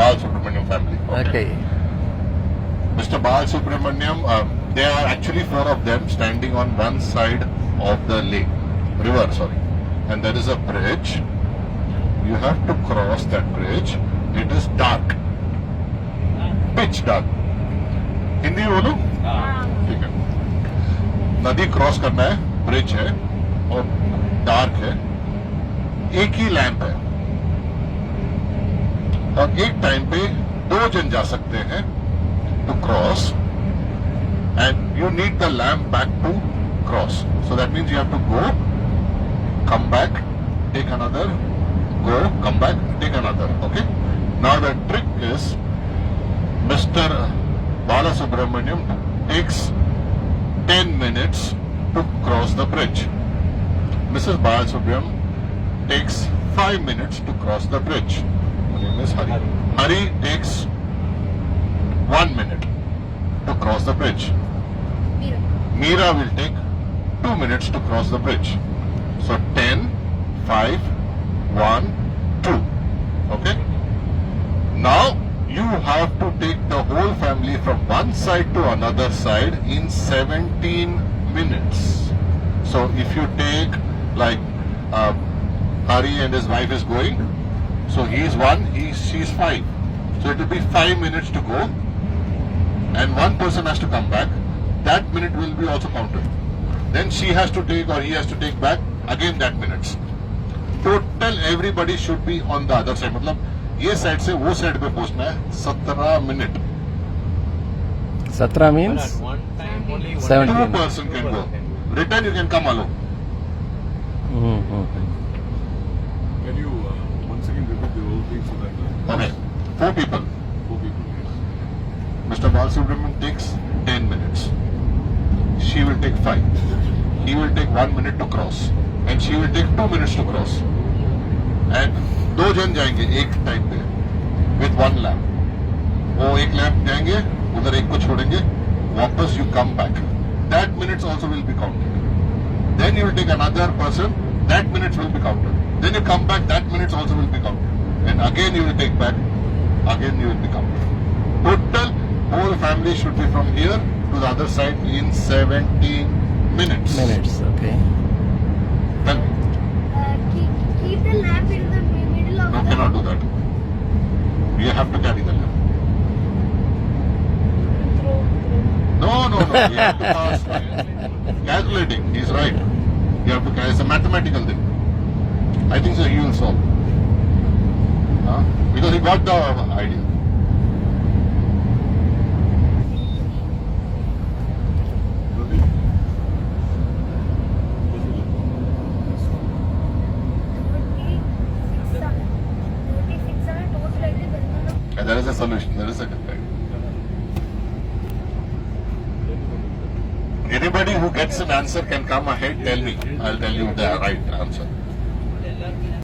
Balasubramaniam family. Okay. Mr. Balasubramaniam, there are actually 4 of them standing on one side of the lake, river, sorry. And there is a bridge. You have to cross that bridge. It is dark. Pitch dark. Hindi में बोलो? ठीक है. नदी cross करना है, bridge है और dark है. एक ही लैंप है और एक टाइम पे 2 जन जा सकते हैं to cross and you need the lamp back to cross. So that means you have to go, come back, take another, go, come back, take another. Okay. Now the trick is, Mr. Balasubramaniam takes 10 minutes to cross the bridge. Mrs. Balasubramaniam takes 5 minutes to cross the bridge. Her name is Hari. Hari takes 1 minute to cross the bridge. Meera will take 2 minutes to cross the bridge. So 10, 5, 1, 2. Okay. Now you have to take the whole family from one side to another side in 17 minutes. So if you take like Hari and his wife is going, so he is 1, she's 5. So it will be 5 minutes to go, and one person has to come back. That minute will be also counted. Then she has to take or he has to take back again that minutes. Total everybody should be on the other side. मतलब ये side से वो side पे पहुंचना है 17 minute. 17 means 17. 2 person can go. Return you can come alone. Can you once again repeat the whole thing so that Okay. 4 people. 4 people? Yes. Mr. Balasubramaniam takes 10 minutes. She will take 5. He will take 1 minute to cross. And she will take 2 minutes to cross. And 2 जन जाएंगे एक time पे with 1 lamp. वो एक lamp जाएंगे, उधर एक को छोड़ेंगे, वापस you come back. That minutes also will be counted. Then you will take another person, that minutes will be counted. Then you come back, that minutes also will be counted. And again you will take back, again you will be counted. Total whole family should be from here to the other side in 17 minutes. Minutes, okay. Tell me. Keep the lamp in the middle of No, the... cannot do that. You have to carry the lamp. No. You have to pass. Calculating. He's right. You have to carry. It's a mathematical thing. I think so. He will solve. Because he got the idea. And there is a solution. There is a anybody who gets an answer can come ahead, tell me. I'll tell you the right answer.